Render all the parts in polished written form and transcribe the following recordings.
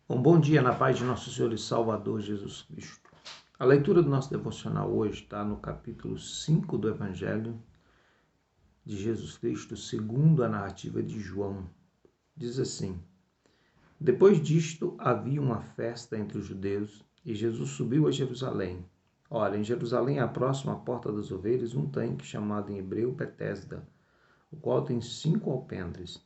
Bom dia na paz de nosso Senhor e Salvador Jesus Cristo. A leitura do nosso devocional hoje está no capítulo 5 do Evangelho de Jesus Cristo, segundo a narrativa de João. Diz assim: Depois disto havia uma festa entre os judeus e Jesus subiu a Jerusalém. Ora, em Jerusalém, próximo à porta das ovelhas, um tanque chamado em hebreu Betesda, o qual tem 5 alpendres.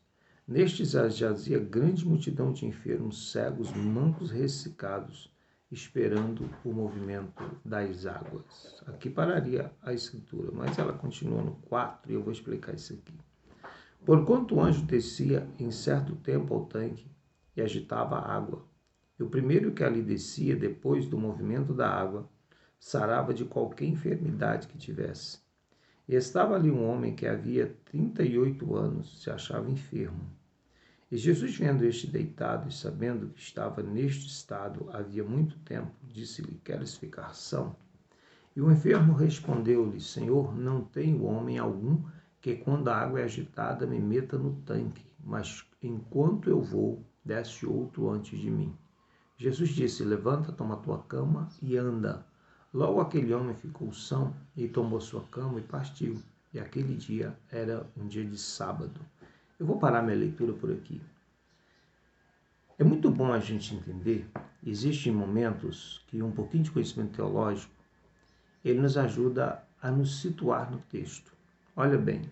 Nestes jazia grande multidão de enfermos, cegos, mancos, ressecados, esperando o movimento das águas. Aqui pararia a escritura, mas ela continua no 4 e eu vou explicar isso aqui. Porquanto o anjo descia em certo tempo ao tanque e agitava a água, e o primeiro que ali descia, depois do movimento da água, sarava de qualquer enfermidade que tivesse. E estava ali um homem que havia 38 anos, se achava enfermo. E Jesus, vendo este deitado e sabendo que estava neste estado havia muito tempo, disse-lhe: Queres ficar são? E o enfermo respondeu-lhe: Senhor, não tenho homem algum que, quando a água é agitada, me meta no tanque, mas enquanto eu vou, desce outro antes de mim. Jesus disse: Levanta, toma tua cama e anda. Logo aquele homem ficou são e tomou sua cama e partiu. E aquele dia era um dia de sábado. Eu vou parar minha leitura por aqui. É muito bom a gente entender, existem momentos que um pouquinho de conhecimento teológico, ele nos ajuda a nos situar no texto. Olha bem,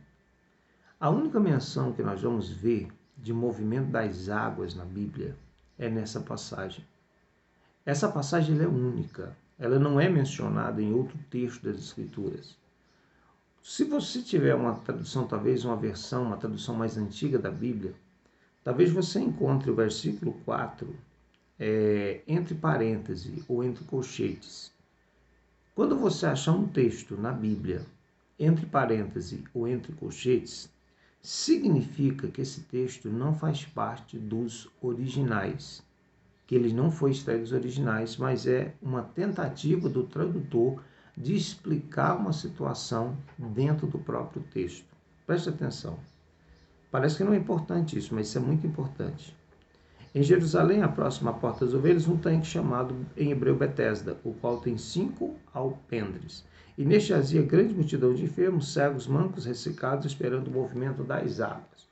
a única menção que nós vamos ver de movimento das águas na Bíblia é nessa passagem. Essa passagem é única, ela não é mencionada em outro texto das Escrituras. Se você tiver uma tradução, talvez uma versão, uma tradução mais antiga da Bíblia, talvez você encontre o versículo 4 entre parênteses ou entre colchetes. Quando você achar um texto na Bíblia entre parênteses ou entre colchetes, significa que esse texto não faz parte dos originais, que ele não foi extraído dos originais, mas é uma tentativa do tradutor de explicar uma situação dentro do próprio texto. Preste atenção. Parece que não é importante isso, mas isso é muito importante. Em Jerusalém, próximo à porta das ovelhas, um tanque chamado em hebreu Betesda, o qual tem 5 alpendres. E neste jazia grande multidão de enfermos, cegos, mancos, ressecados, esperando o movimento das águas.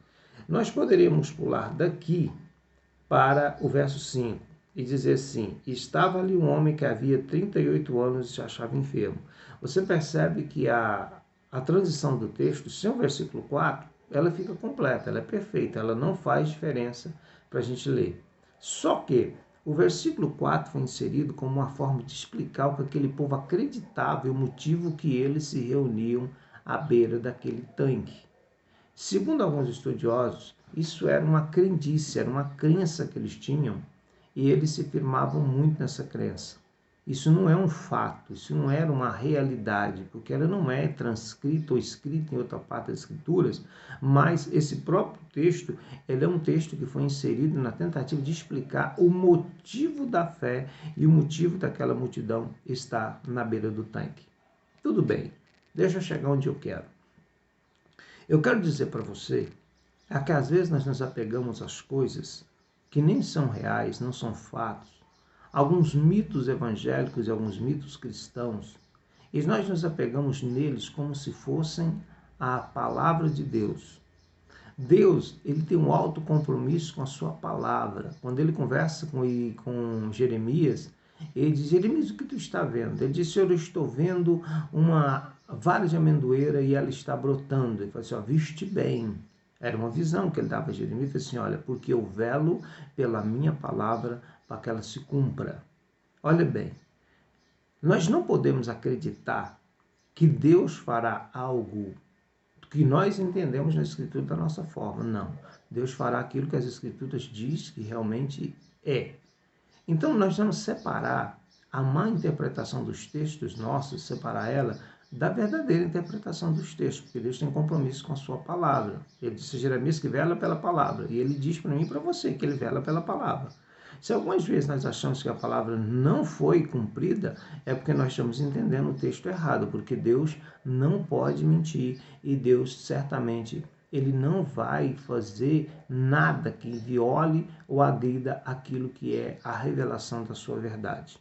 Nós poderíamos pular daqui para o verso 5 e dizer assim: estava ali um homem que havia 38 anos e se achava enfermo. Você percebe que a transição do texto, sem o versículo 4, ela fica completa, ela é perfeita, ela não faz diferença para a gente ler. Só que o versículo 4 foi inserido como uma forma de explicar o que aquele povo acreditava e o motivo que eles se reuniam à beira daquele tanque. Segundo alguns estudiosos, isso era uma crendice, era uma crença que eles tinham e eles se firmavam muito nessa crença. Isso não é um fato, isso não era uma realidade, porque ela não é transcrita ou escrita em outra parte das Escrituras, mas esse próprio texto, ele é um texto que foi inserido na tentativa de explicar o motivo da fé e o motivo daquela multidão estar na beira do tanque. Tudo bem, deixa eu chegar onde eu quero. Eu quero dizer para você que às vezes nós nos apegamos às coisas que nem são reais, não são fatos, alguns mitos evangélicos e alguns mitos cristãos, e nós nos apegamos neles como se fossem a palavra de Deus. Deus, ele tem um alto compromisso com a sua palavra. Quando ele conversa com Jeremias, ele diz: Jeremias, o que tu está vendo? Ele diz: Senhor, eu estou vendo uma vara de amendoeira e ela está brotando. Ele fala assim: viste bem. Era uma visão que ele dava a Jeremias. Ele falou assim: olha, porque eu velo pela minha palavra para que ela se cumpra. Olha bem, nós não podemos acreditar que Deus fará algo que nós entendemos na Escritura da nossa forma. Não. Deus fará aquilo que as Escrituras diz que realmente é. Então, nós vamos separar a má interpretação dos textos nossos, separar ela da verdadeira interpretação dos textos, porque Deus tem compromisso com a sua palavra. Ele disse a Jeremias que vela pela palavra, e ele diz para mim e para você que ele vela pela palavra. Se algumas vezes nós achamos que a palavra não foi cumprida, é porque nós estamos entendendo o texto errado, porque Deus não pode mentir e Deus certamente ele não vai fazer nada que viole ou agrida aquilo que é a revelação da sua verdade.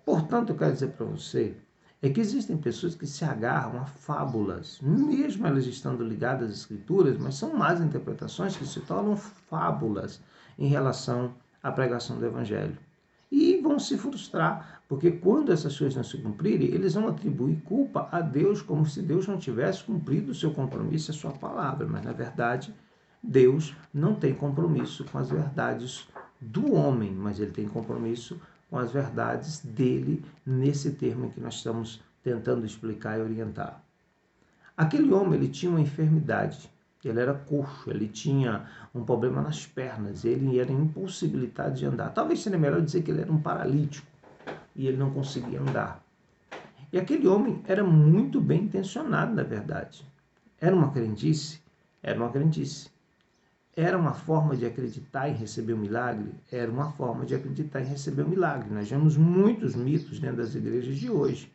Portanto, eu quero dizer para você que existem pessoas que se agarram a fábulas, mesmo elas estando ligadas às escrituras, mas são más interpretações que se tornam fábulas em relação à pregação do evangelho. E vão se frustrar, porque quando essas coisas não se cumprirem, eles vão atribuir culpa a Deus, como se Deus não tivesse cumprido o seu compromisso e a sua palavra. Mas, na verdade, Deus não tem compromisso com as verdades do homem, mas ele tem compromisso com as verdades dele nesse termo em que nós estamos tentando explicar e orientar. Aquele homem, ele tinha uma enfermidade. Ele era coxo, ele tinha um problema nas pernas, ele era impossibilitado de andar. Talvez seria melhor dizer que ele era um paralítico e ele não conseguia andar. E aquele homem era muito bem intencionado, na verdade. Era uma crendice? Era uma crendice. Era uma forma de acreditar em receber o milagre? Era uma forma de acreditar em receber o milagre. Nós vemos muitos mitos dentro das igrejas de hoje,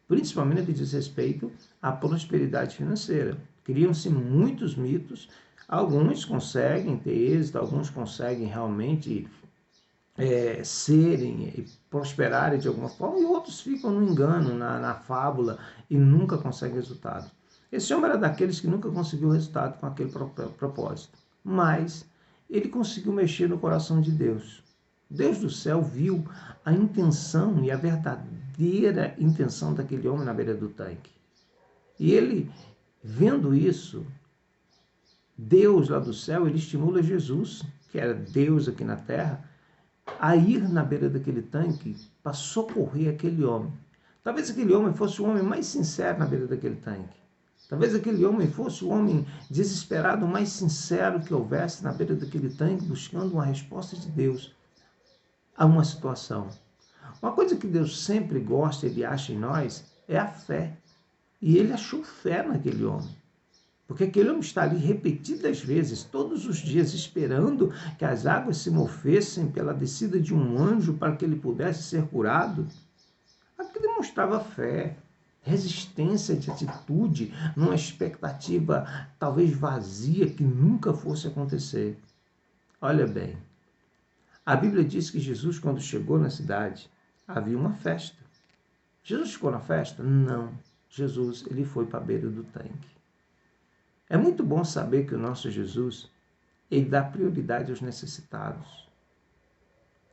principalmente no que diz respeito à prosperidade financeira. Criam-se muitos mitos, alguns conseguem ter êxito, alguns conseguem realmente serem e prosperarem de alguma forma, e outros ficam no engano, na fábula, e nunca conseguem resultado. Esse homem era daqueles que nunca conseguiu resultado com aquele propósito, mas ele conseguiu mexer no coração de Deus. Deus do céu viu a intenção e a verdadeira intenção daquele homem na beira do tanque. E ele, vendo isso, Deus lá do céu, ele estimula Jesus, que era Deus aqui na terra, a ir na beira daquele tanque para socorrer aquele homem. Talvez aquele homem fosse o homem mais sincero na beira daquele tanque. Talvez aquele homem fosse o homem desesperado, mais sincero que houvesse na beira daquele tanque, buscando uma resposta de Deus a uma situação. Uma coisa que Deus sempre gosta, ele acha em nós, é a fé. E ele achou fé naquele homem. Porque aquele homem está ali repetidas vezes, todos os dias, esperando que as águas se movessem pela descida de um anjo para que ele pudesse ser curado. Aquilo demonstrava fé, resistência de atitude, numa expectativa talvez vazia que nunca fosse acontecer. Olha bem, a Bíblia diz que Jesus, quando chegou na cidade, havia uma festa. Jesus ficou na festa? Não. Jesus, ele foi para a beira do tanque. É muito bom saber que o nosso Jesus, ele dá prioridade aos necessitados.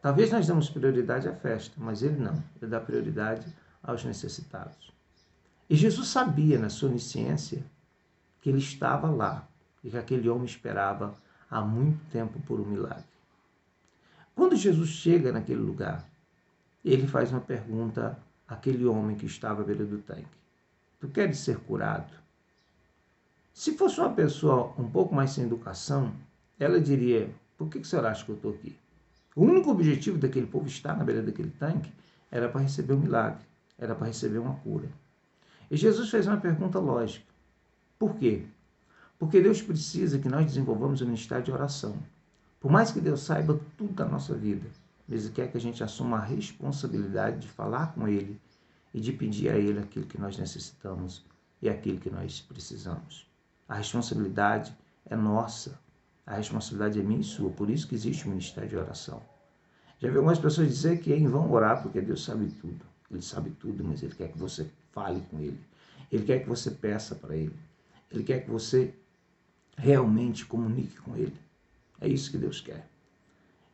Talvez nós damos prioridade à festa, mas ele não. Ele dá prioridade aos necessitados. E Jesus sabia, na sua onisciência, que ele estava lá e que aquele homem esperava há muito tempo por um milagre. Quando Jesus chega naquele lugar, ele faz uma pergunta àquele homem que estava à beira do tanque. Tu queres ser curado? Se fosse uma pessoa um pouco mais sem educação, ela diria, por que o senhor acha que eu estou aqui? O único objetivo daquele povo estar na beira daquele tanque era para receber um milagre, era para receber uma cura. E Jesus fez uma pergunta lógica. Por quê? Porque Deus precisa que nós desenvolvamos um ministério de oração. Por mais que Deus saiba tudo da nossa vida, Ele quer que a gente assuma a responsabilidade de falar com Ele e de pedir a Ele aquilo que nós necessitamos e aquilo que nós precisamos. A responsabilidade é nossa, a responsabilidade é minha e sua, por isso que existe o ministério de oração. Já vi algumas pessoas dizer que é em vão orar porque Deus sabe tudo. Ele sabe tudo, mas Ele quer que você fale com Ele. Ele quer que você peça para Ele. Ele quer que você realmente comunique com Ele. É isso que Deus quer.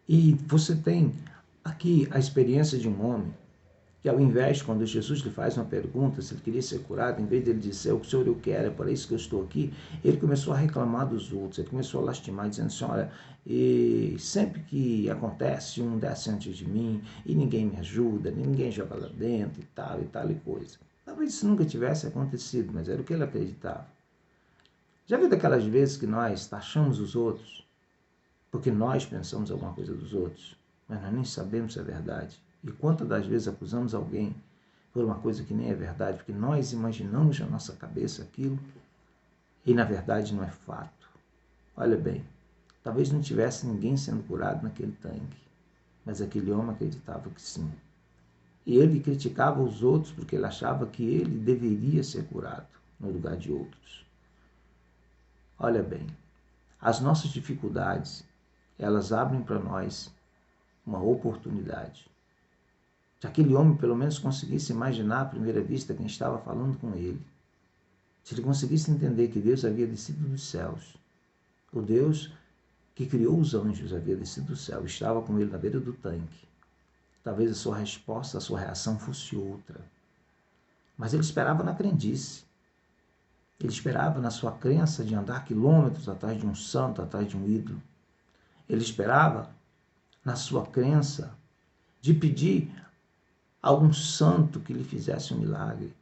E você tem aqui a experiência de um homem que, ao invés, quando Jesus lhe faz uma pergunta, se ele queria ser curado, em vez de ele dizer, o Senhor eu quero, é para isso que eu estou aqui, ele começou a reclamar dos outros, ele começou a lastimar, dizendo assim, olha, e sempre que acontece, um desce antes de mim, e ninguém me ajuda, ninguém joga lá dentro, e tal e coisa. Talvez isso nunca tivesse acontecido, mas era o que ele acreditava. Já viu daquelas vezes que nós taxamos os outros, porque nós pensamos alguma coisa dos outros, mas nós nem sabemos se é verdade? E quantas das vezes acusamos alguém por uma coisa que nem é verdade, porque nós imaginamos na nossa cabeça aquilo e na verdade não é fato. Olha bem, talvez não tivesse ninguém sendo curado naquele tanque, mas aquele homem acreditava que sim. E ele criticava os outros porque ele achava que ele deveria ser curado no lugar de outros. Olha bem, As nossas dificuldades, elas abrem para nós uma oportunidade. Se aquele homem pelo menos conseguisse imaginar à primeira vista quem estava falando com ele, se ele conseguisse entender que Deus havia descido dos céus, o Deus que criou os anjos havia descido do céu, estava com ele na beira do tanque, talvez a sua resposta, a sua reação fosse outra. Mas ele esperava na crendice. Ele esperava na sua crença de andar quilômetros atrás de um santo, atrás de um ídolo. Ele esperava na sua crença de pedir a algum santo que lhe fizesse um milagre,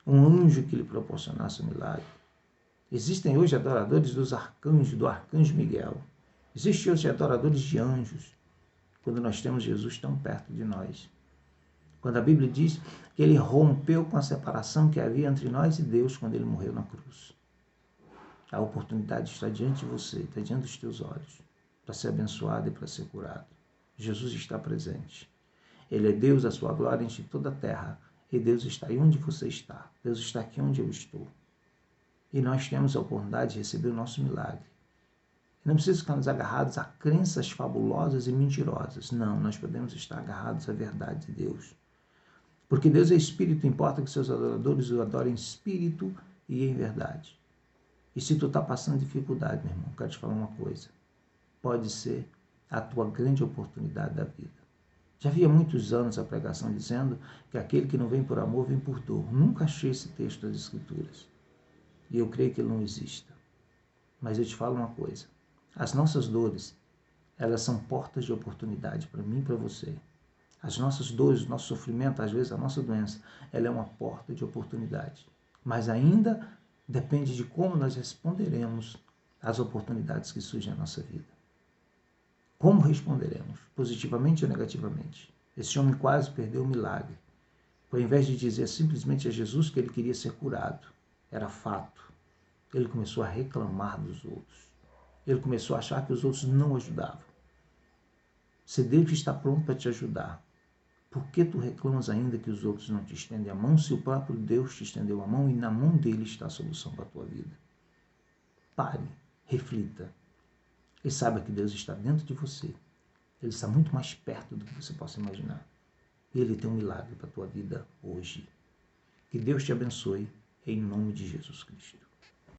um anjo que lhe proporcionasse um milagre. Existem hoje adoradores dos arcanjos, do arcanjo Miguel. Existem hoje adoradores de anjos, quando nós temos Jesus tão perto de nós. Quando a Bíblia diz que ele rompeu com a separação que havia entre nós e Deus quando ele morreu na cruz. A oportunidade está diante de você, está diante dos teus olhos, para ser abençoado e para ser curado. Jesus está presente. Ele é Deus, a sua glória enche toda a terra. E Deus está aí onde você está. Deus está aqui onde eu estou. E nós temos a oportunidade de receber o nosso milagre. Não precisa ficarmos agarrados a crenças fabulosas e mentirosas. Não, nós podemos estar agarrados à verdade de Deus. Porque Deus é espírito, importa que seus adoradores o adorem em espírito e em verdade. E se tu está passando dificuldade, meu irmão, quero te falar uma coisa. Pode ser a tua grande oportunidade da vida. Já havia muitos anos a pregação dizendo que aquele que não vem por amor, vem por dor. Nunca achei esse texto das Escrituras. E eu creio que ele não exista. Mas eu te falo uma coisa. As nossas dores, elas são portas de oportunidade para mim e para você. As nossas dores, o nosso sofrimento, às vezes a nossa doença, ela é uma porta de oportunidade. Mas ainda depende de como nós responderemos às oportunidades que surgem na nossa vida. Como responderemos? Positivamente ou negativamente? Esse homem quase perdeu o milagre. Ao invés de dizer simplesmente a Jesus que ele queria ser curado, era fato. Ele começou a reclamar dos outros. Ele começou a achar que os outros não o ajudavam. Se Deus está pronto para te ajudar, por que tu reclamas ainda que os outros não te estendem a mão, se o próprio Deus te estendeu a mão e na mão dele está a solução para a tua vida? Pare, reflita e saiba que Deus está dentro de você. Ele está muito mais perto do que você possa imaginar. E Ele tem um milagre para a tua vida hoje. Que Deus te abençoe em nome de Jesus Cristo.